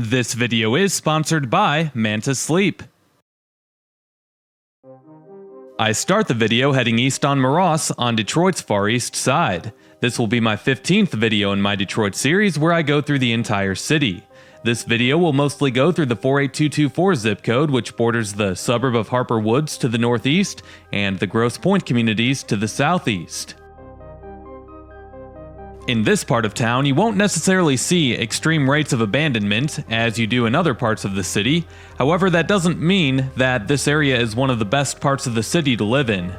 This video is sponsored by Manta Sleep. I start the video heading east on Morros on Detroit's Far East Side. This will be my 15th video in my Detroit series where I go through the entire city. This video will mostly go through the 48224 zip code, which borders the suburb of Harper Woods to the northeast and the Grosse Pointe communities to the southeast. In this part of town, you won't necessarily see extreme rates of abandonment as you do in other parts of the city. However, that doesn't mean that this area is one of the best parts of the city to live in.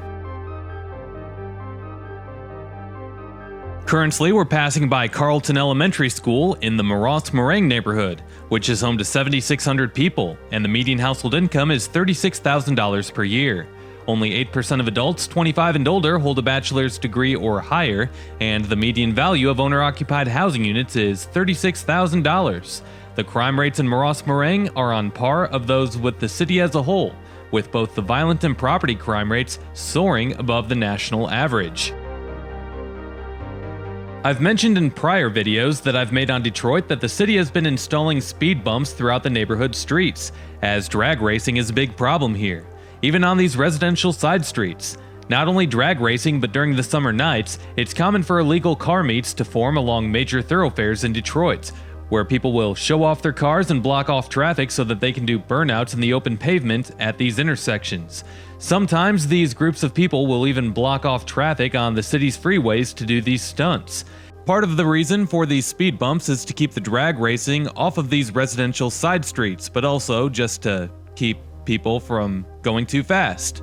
Currently, we're passing by Carlton Elementary School in the Morningside Neighborhood, which is home to 7,600 people, and the median household income is $36,000 per year. Only 8% of adults 25 and older hold a bachelor's degree or higher, and the median value of owner-occupied housing units is $36,000. The crime rates in Morningside are on par of those with the city as a whole, with both the violent and property crime rates soaring above the national average. I've mentioned in prior videos that I've made on Detroit that the city has been installing speed bumps throughout the neighborhood streets, as drag racing is a big problem here. Even on these residential side streets. Not only drag racing, but during the summer nights, it's common for illegal car meets to form along major thoroughfares in Detroit, where people will show off their cars and block off traffic so that they can do burnouts in the open pavement at these intersections. Sometimes these groups of people will even block off traffic on the city's freeways to do these stunts. Part of the reason for these speed bumps is to keep the drag racing off of these residential side streets, but also just to keep people from going too fast.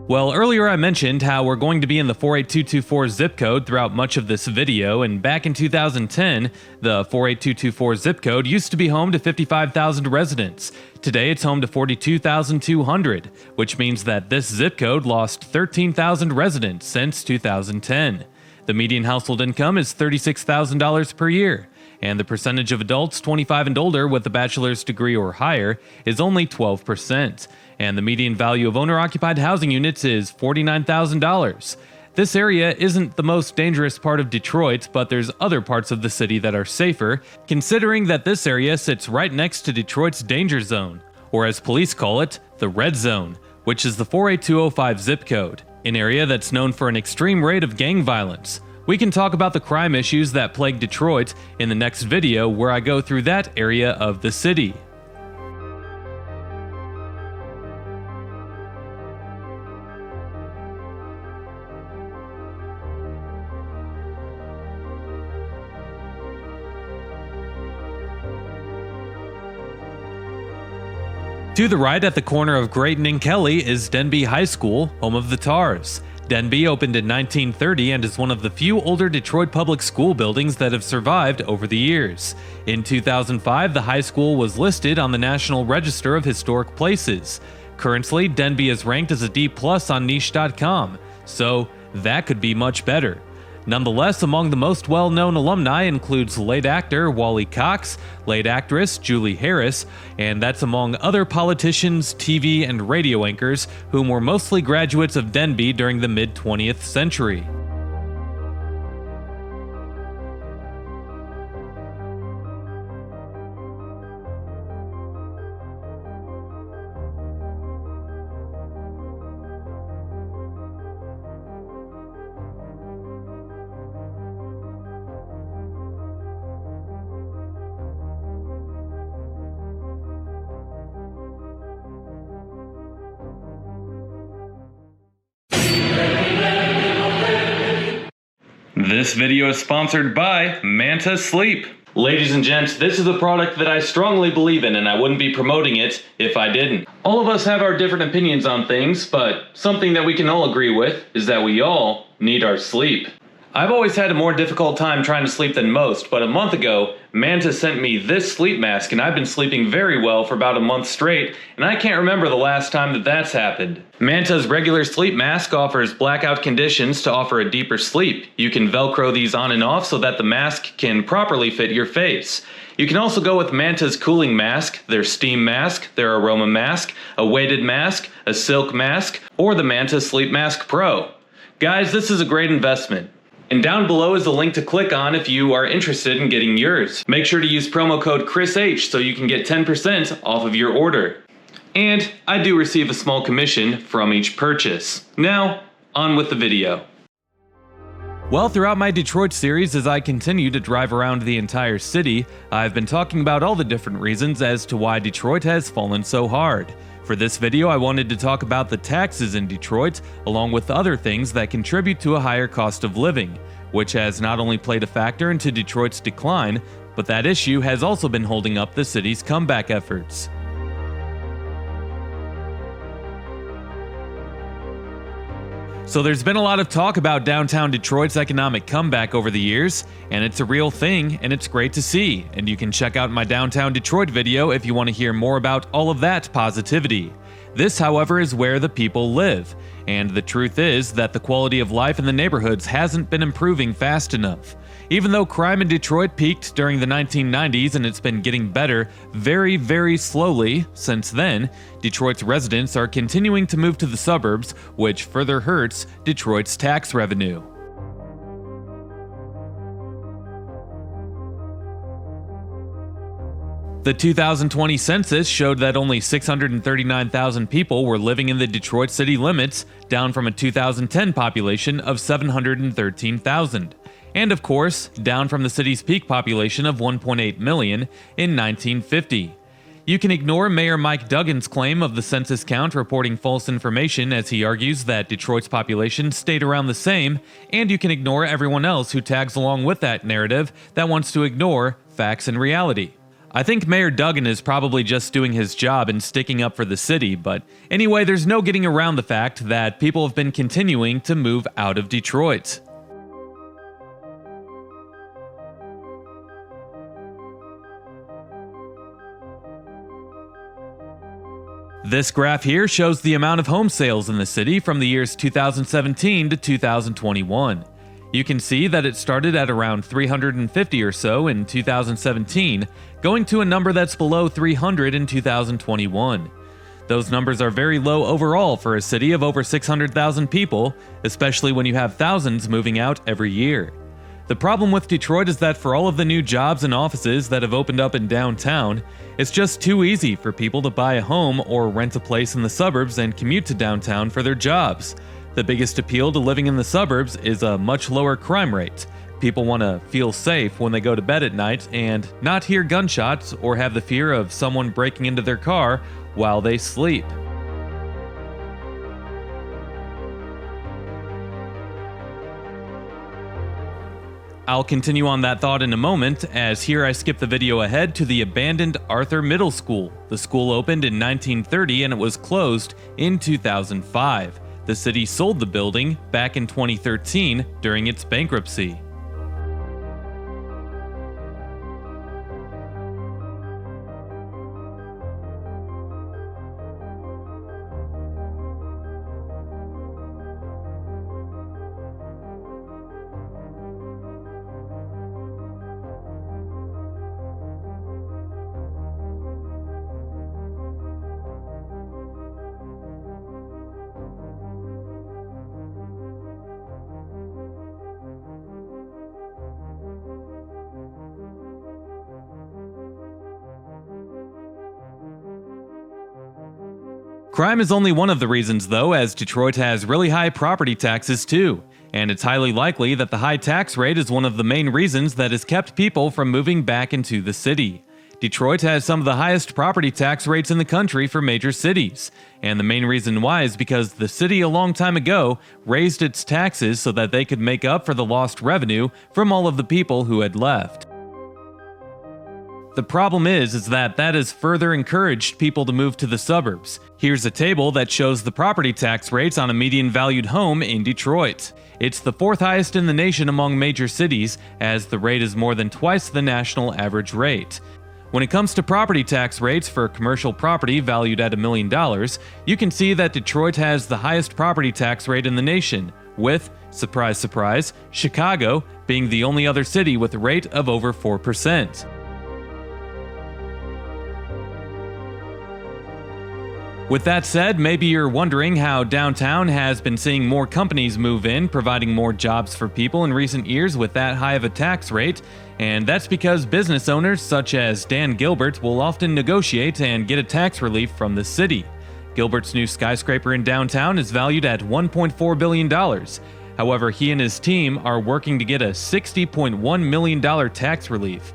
Well, earlier I mentioned how we're going to be in the 48224 zip code throughout much of this video, and back in 2010, the 48224 zip code used to be home to 55,000 residents. Today it's home to 42,200, which means that this zip code lost 13,000 residents since 2010. The median household income is $36,000 per year, and the percentage of adults 25 and older with a bachelor's degree or higher is only 12%, and the median value of owner-occupied housing units is $49,000. This area isn't the most dangerous part of Detroit, but there's other parts of the city that are safer, considering that this area sits right next to Detroit's danger zone, or as police call it, the red zone, which is the 48205 zip code, an area that's known for an extreme rate of gang violence. We can talk about the crime issues that plague Detroit in the next video where I go through that area of the city. To the right at the corner of Grayton and Kelly is Denby High School, home of the Tars. Denby opened in 1930 and is one of the few older Detroit public school buildings that have survived over the years. In 2005, the high school was listed on the National Register of Historic Places. Currently, Denby is ranked as a D+ on niche.com, so that could be much better. Nonetheless, among the most well-known alumni includes late actor Wally Cox, late actress Julie Harris, and that's among other politicians, TV, and radio anchors whom were mostly graduates of Denby during the mid-20th century. This video is sponsored by Manta Sleep. Ladies and gents, this is a product that I strongly believe in, and I wouldn't be promoting it if I didn't. All of us have our different opinions on things, but something that we can all agree with is that we all need our sleep. I've always had a more difficult time trying to sleep than most, but a month ago, Manta sent me this sleep mask, and I've been sleeping very well for about a month straight, and I can't remember the last time that that's happened. Manta's regular sleep mask offers blackout conditions to offer a deeper sleep. You can Velcro these on and off so that the mask can properly fit your face. You can also go with Manta's cooling mask, their steam mask, their aroma mask, a weighted mask, a silk mask, or the Manta Sleep Mask Pro. Guys, this is a great investment. And down below is a link to click on if you are interested in getting yours. Make sure to use promo code ChrisH so you can get 10% off of your order. And I do receive a small commission from each purchase. Now, on with the video. Well, throughout my Detroit series, as I continue to drive around the entire city, I've been talking about all the different reasons as to why Detroit has fallen so hard. For this video, I wanted to talk about the taxes in Detroit, along with other things that contribute to a higher cost of living, which has not only played a factor into Detroit's decline, but that issue has also been holding up the city's comeback efforts. So there's been a lot of talk about downtown Detroit's economic comeback over the years, and it's a real thing, and it's great to see, and you can check out my Downtown Detroit video if you want to hear more about all of that positivity. This, however, is where the people live, and the truth is that the quality of life in the neighborhoods hasn't been improving fast enough. Even though crime in Detroit peaked during the 1990s and it's been getting better very, very slowly since then, Detroit's residents are continuing to move to the suburbs, which further hurts Detroit's tax revenue. The 2020 census showed that only 639,000 people were living in the Detroit city limits, down from a 2010 population of 713,000. And of course, down from the city's peak population of 1.8 million in 1950. You can ignore Mayor Mike Duggan's claim of the census count reporting false information, as he argues that Detroit's population stayed around the same, and you can ignore everyone else who tags along with that narrative that wants to ignore facts and reality. I think Mayor Duggan is probably just doing his job and sticking up for the city, but anyway, there's no getting around the fact that people have been continuing to move out of Detroit. This graph here shows the amount of home sales in the city from the years 2017 to 2021. You can see that it started at around 350 or so in 2017, going to a number that's below 300 in 2021. Those numbers are very low overall for a city of over 600,000 people, especially when you have thousands moving out every year. The problem with Detroit is that for all of the new jobs and offices that have opened up in downtown, it's just too easy for people to buy a home or rent a place in the suburbs and commute to downtown for their jobs. The biggest appeal to living in the suburbs is a much lower crime rate. People want to feel safe when they go to bed at night and not hear gunshots or have the fear of someone breaking into their car while they sleep. I'll continue on that thought in a moment, as here I skip the video ahead to the abandoned Arthur Middle School. The school opened in 1930 and it was closed in 2005. The city sold the building back in 2013 during its bankruptcy. Crime is only one of the reasons though, as Detroit has really high property taxes too, and it's highly likely that the high tax rate is one of the main reasons that has kept people from moving back into the city. Detroit has some of the highest property tax rates in the country for major cities, and the main reason why is because the city a long time ago raised its taxes so that they could make up for the lost revenue from all of the people who had left. The problem is that has further encouraged people to move to the suburbs. Here's a table that shows the property tax rates on a median valued home in Detroit. It's the fourth highest in the nation among major cities, as the rate is more than twice the national average rate. When it comes to property tax rates for commercial property valued at $1 million, you can see that Detroit has the highest property tax rate in the nation, with, surprise surprise, Chicago being the only other city with a rate of over 4%. With that said, maybe you're wondering how downtown has been seeing more companies move in, providing more jobs for people in recent years with that high of a tax rate. And that's because business owners such as Dan Gilbert will often negotiate and get a tax relief from the city. Gilbert's new skyscraper in downtown is valued at $1.4 billion. However, he and his team are working to get a $60.1 million tax relief.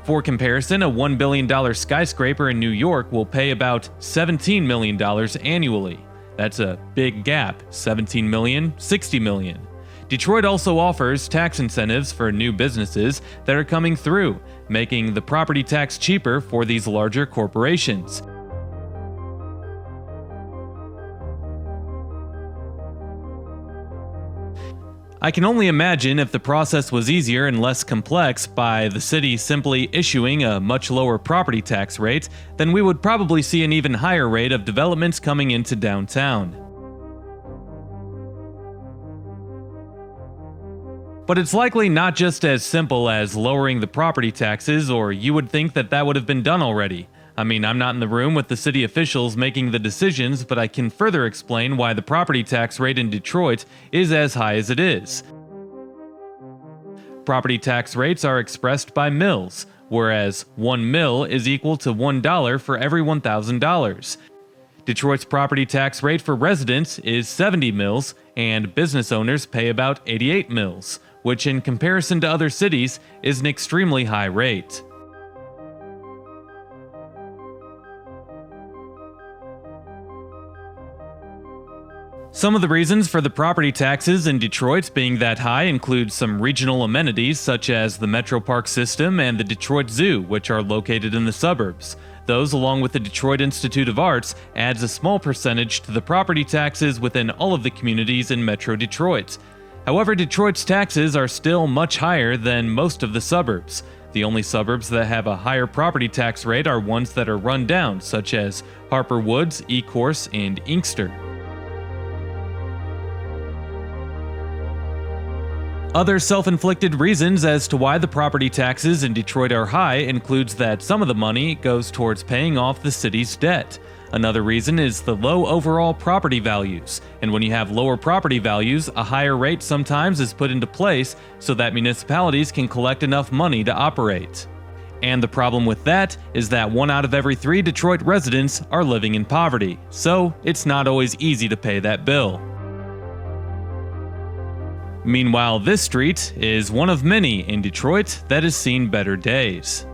For comparison, a $1 billion skyscraper in New York will pay about $17 million annually. That's a big gap, $17 million, $60 million. Detroit also offers tax incentives for new businesses that are coming through, making the property tax cheaper for these larger corporations. I can only imagine if the process was easier and less complex by the city simply issuing a much lower property tax rate, then we would probably see an even higher rate of developments coming into downtown. But it's likely not just as simple as lowering the property taxes, or you would think that that would have been done already. I mean, I'm not in the room with the city officials making the decisions, but I can further explain why the property tax rate in Detroit is as high as it is. Property tax rates are expressed by mills, whereas 1 mil is equal to $1 for every $1,000. Detroit's property tax rate for residents is 70 mils, and business owners pay about 88 mils, which in comparison to other cities is an extremely high rate. Some of the reasons for the property taxes in Detroit being that high include some regional amenities such as the Metro Park system and the Detroit Zoo, which are located in the suburbs. Those, along with the Detroit Institute of Arts, adds a small percentage to the property taxes within all of the communities in Metro Detroit. However, Detroit's taxes are still much higher than most of the suburbs. The only suburbs that have a higher property tax rate are ones that are run down, such as Harper Woods, Ecorse, and Inkster. Other self-inflicted reasons as to why the property taxes in Detroit are high includes that some of the money goes towards paying off the city's debt. Another reason is the low overall property values, and when you have lower property values, a higher rate sometimes is put into place so that municipalities can collect enough money to operate. And the problem with that is that 1 out of every 3 Detroit residents are living in poverty, so it's not always easy to pay that bill. Meanwhile, this street is one of many in Detroit that has seen better days.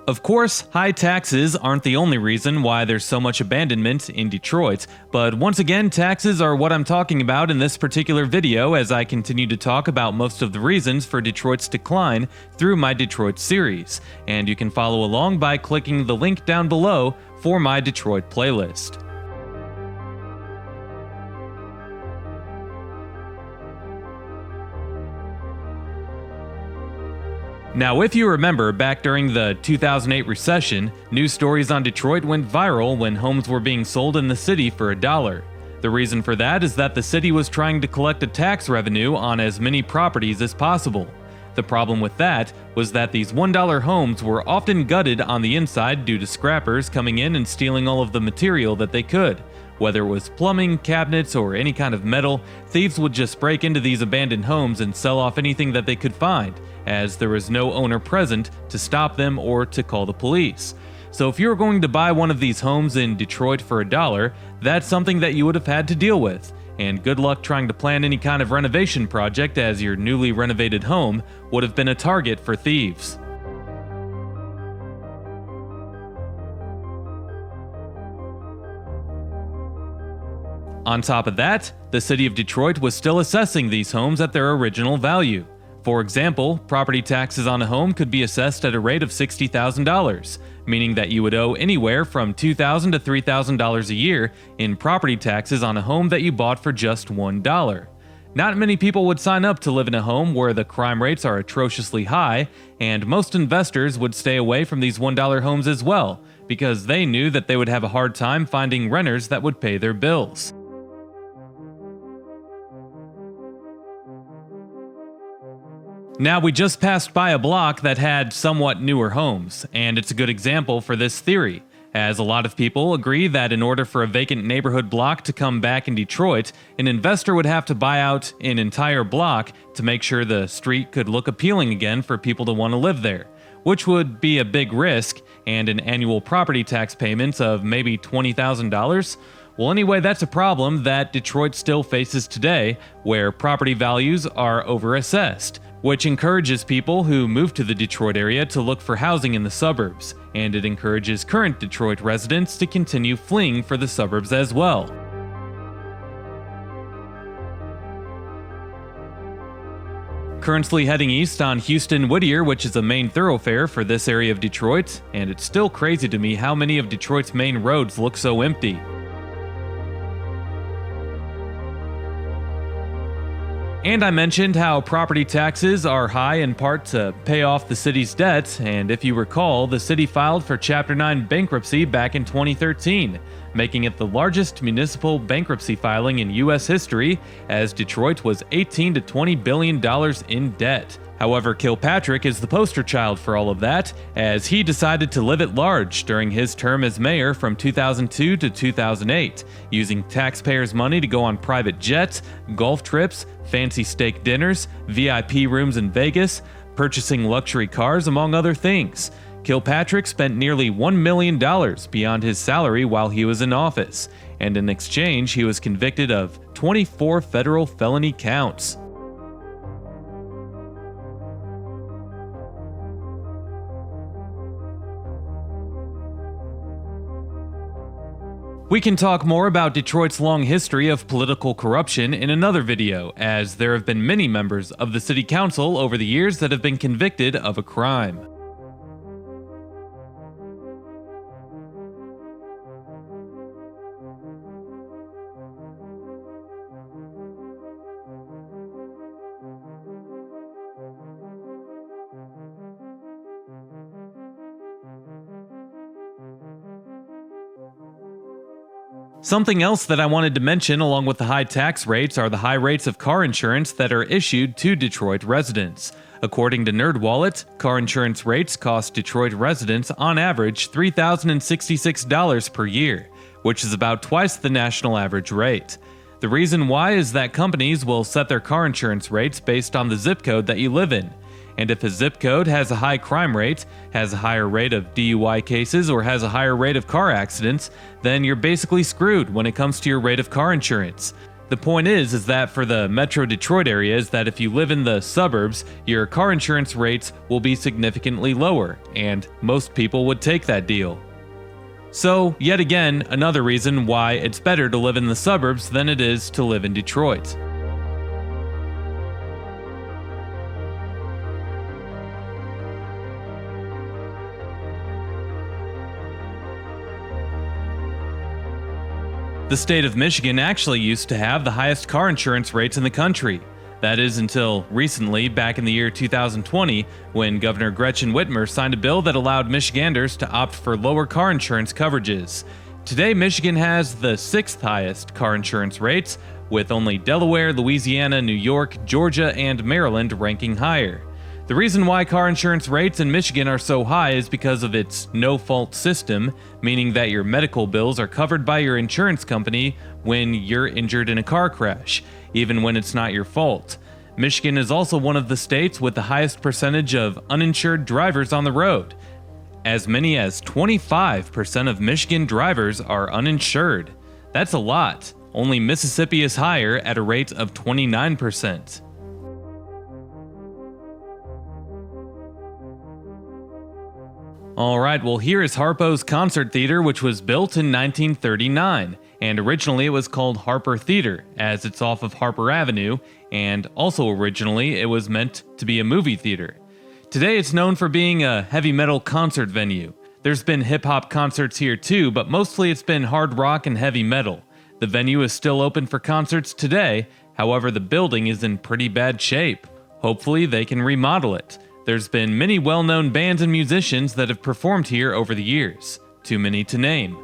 Of course, high taxes aren't the only reason why there's so much abandonment in Detroit, but once again, taxes are what I'm talking about in this particular video as I continue to talk about most of the reasons for Detroit's decline through my Detroit series, and you can follow along by clicking the link down below for my Detroit playlist. Now, if you remember, back during the 2008 recession, news stories on Detroit went viral when homes were being sold in the city for $1. The reason for that is that the city was trying to collect a tax revenue on as many properties as possible. The problem with that was that these $1 homes were often gutted on the inside due to scrappers coming in and stealing all of the material that they could. Whether it was plumbing, cabinets, or any kind of metal, thieves would just break into these abandoned homes and sell off anything that they could find, as there was no owner present to stop them or to call the police. So if you were going to buy one of these homes in Detroit for $1, that's something that you would have had to deal with. And good luck trying to plan any kind of renovation project, as your newly renovated home would have been a target for thieves. On top of that, the city of Detroit was still assessing these homes at their original value. For example, property taxes on a home could be assessed at a rate of $60,000, meaning that you would owe anywhere from $2,000 to $3,000 a year in property taxes on a home that you bought for just $1. Not many people would sign up to live in a home where the crime rates are atrociously high, and most investors would stay away from these $1 homes as well, because they knew that they would have a hard time finding renters that would pay their bills. Now, we just passed by a block that had somewhat newer homes, and it's a good example for this theory, as a lot of people agree that in order for a vacant neighborhood block to come back in Detroit, an investor would have to buy out an entire block to make sure the street could look appealing again for people to want to live there, which would be a big risk and an annual property tax payment of maybe $20,000. Well, anyway, that's a problem that Detroit still faces today, where property values are overassessed, which encourages people who move to the Detroit area to look for housing in the suburbs, and it encourages current Detroit residents to continue fleeing for the suburbs as well. Currently heading east on Houston-Whittier, which is a main thoroughfare for this area of Detroit, and it's still crazy to me how many of Detroit's main roads look so empty. And I mentioned how property taxes are high in part to pay off the city's debt, and if you recall, the city filed for Chapter 9 bankruptcy back in 2013, making it the largest municipal bankruptcy filing in U.S. history, as Detroit was $18 to $20 billion in debt. However, Kilpatrick is the poster child for all of that, as he decided to live at large during his term as mayor from 2002 to 2008, using taxpayers' money to go on private jets, golf trips, fancy steak dinners, VIP rooms in Vegas, purchasing luxury cars, among other things. Kilpatrick spent nearly $1 million beyond his salary while he was in office, and in exchange he was convicted of 24 federal felony counts. We can talk more about Detroit's long history of political corruption in another video, as there have been many members of the city council over the years that have been convicted of a crime. Something else that I wanted to mention along with the high tax rates are the high rates of car insurance that are issued to Detroit residents. According to NerdWallet, car insurance rates cost Detroit residents on average $3,066 per year, which is about twice the national average rate. The reason why is that companies will set their car insurance rates based on the zip code that you live in. And if a zip code has a high crime rate, has a higher rate of DUI cases, or has a higher rate of car accidents, then you're basically screwed when it comes to your rate of car insurance. The point is that for the Metro Detroit area is that if you live in the suburbs, your car insurance rates will be significantly lower, and most people would take that deal. So, yet again, another reason why it's better to live in the suburbs than it is to live in Detroit. The state of Michigan actually used to have the highest car insurance rates in the country. That is until recently, back in the year 2020, when Governor Gretchen Whitmer signed a bill that allowed Michiganders to opt for lower car insurance coverages. Today, Michigan has the 6th highest car insurance rates, with only Delaware, Louisiana, New York, Georgia, and Maryland ranking higher. The reason why car insurance rates in Michigan are so high is because of its no-fault system, meaning that your medical bills are covered by your insurance company when you're injured in a car crash, even when it's not your fault. Michigan is also one of the states with the highest percentage of uninsured drivers on the road. As many as 25% of Michigan drivers are uninsured. That's a lot. Only Mississippi is higher at a rate of 29%. Alright, well here is Harpos Concert Theater, which was built in 1939, and originally it was called Harper Theater, as it's off of Harper Avenue, and also originally it was meant to be a movie theater. Today it's known for being a heavy metal concert venue. There's been hip-hop concerts here too, but mostly it's been hard rock and heavy metal. The venue is still open for concerts today, however the building is in pretty bad shape. Hopefully they can remodel it. There's been many well-known bands and musicians that have performed here over the years. Too many to name.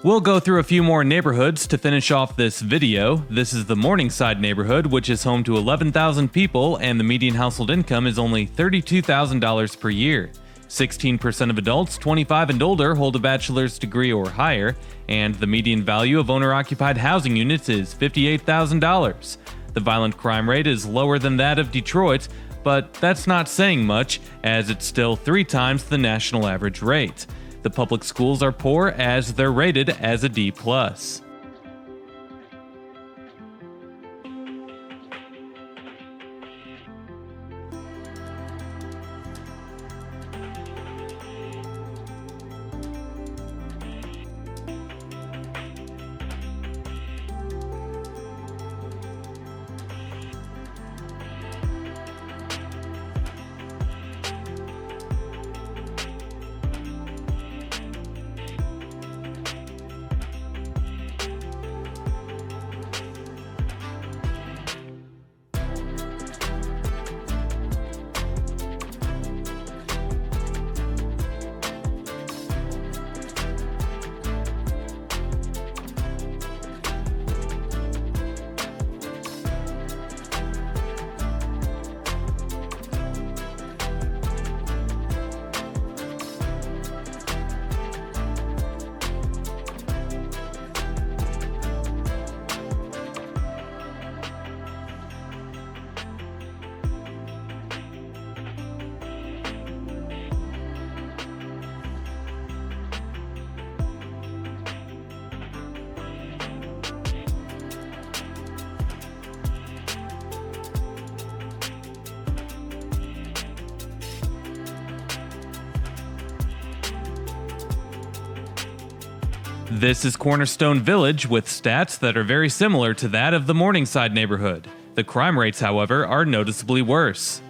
We'll go through a few more neighborhoods to finish off this video. This is the Morningside Neighborhood, which is home to 11,000 people, and the median household income is only $32,000 per year. 16% of adults 25 and older hold a bachelor's degree or higher, and the median value of owner-occupied housing units is $58,000. The violent crime rate is lower than that of Detroit, but that's not saying much, as it's still 3 times the national average rate. The public schools are poor as they're rated as a D+. This is Cornerstone Village with stats that are very similar to that of the Morningside Neighborhood. The crime rates, however, are noticeably worse.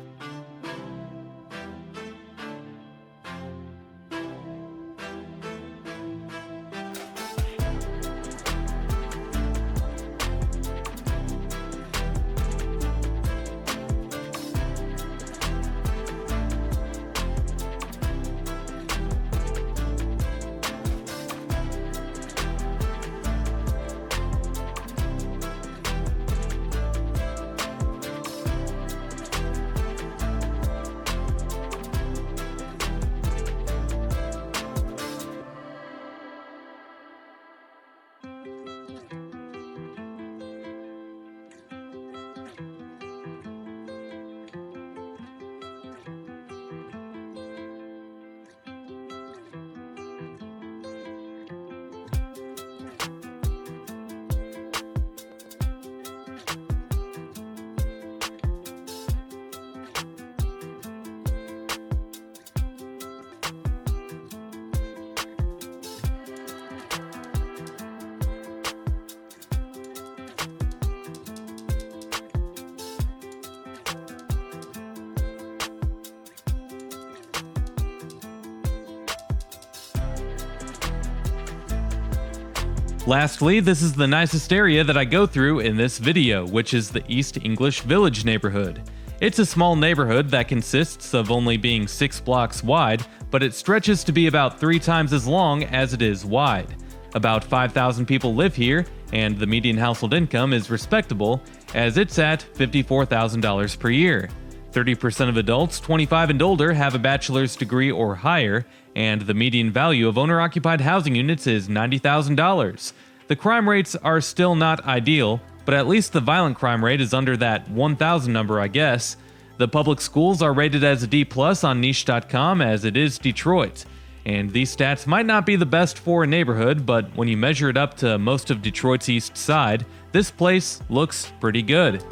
Lastly, this is the nicest area that I go through in this video, which is the East English Village neighborhood. It's a small neighborhood that consists of only being 6 blocks wide, but it stretches to be about 3 times as long as it is wide. About 5,000 people live here, and the median household income is respectable, as it's at $54,000 per year. 30% of adults 25 and older have a bachelor's degree or higher, and the median value of owner-occupied housing units is $90,000. The crime rates are still not ideal, but at least the violent crime rate is under that 1,000 number, I guess. The public schools are rated as a D+ on niche.com, as it is Detroit. And these stats might not be the best for a neighborhood, but when you measure it up to most of Detroit's East Side, this place looks pretty good.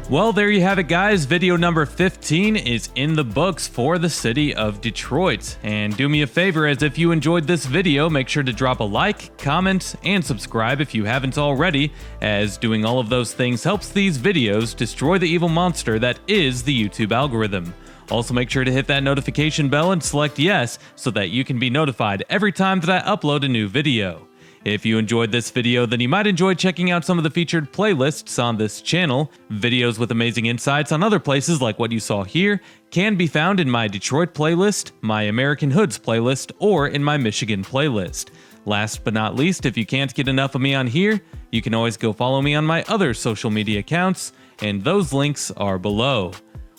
Well, there you have it, guys. Video number 15 is in the books for the city of Detroit. And do me a favor, as if you enjoyed this video, make sure to drop a like, comment, and subscribe if you haven't already, as doing all of those things helps these videos destroy the evil monster that is the YouTube algorithm. Also, make sure to hit that notification bell and select yes so that you can be notified every time that I upload a new video. If you enjoyed this video, then you might enjoy checking out some of the featured playlists on this channel. Videos with amazing insights on other places like what you saw here can be found in my Detroit playlist, my American Hoods playlist, or in my Michigan playlist. Last but not least, if you can't get enough of me on here, you can always go follow me on my other social media accounts, and those links are below.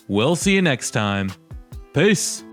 We'll see you next time. Peace!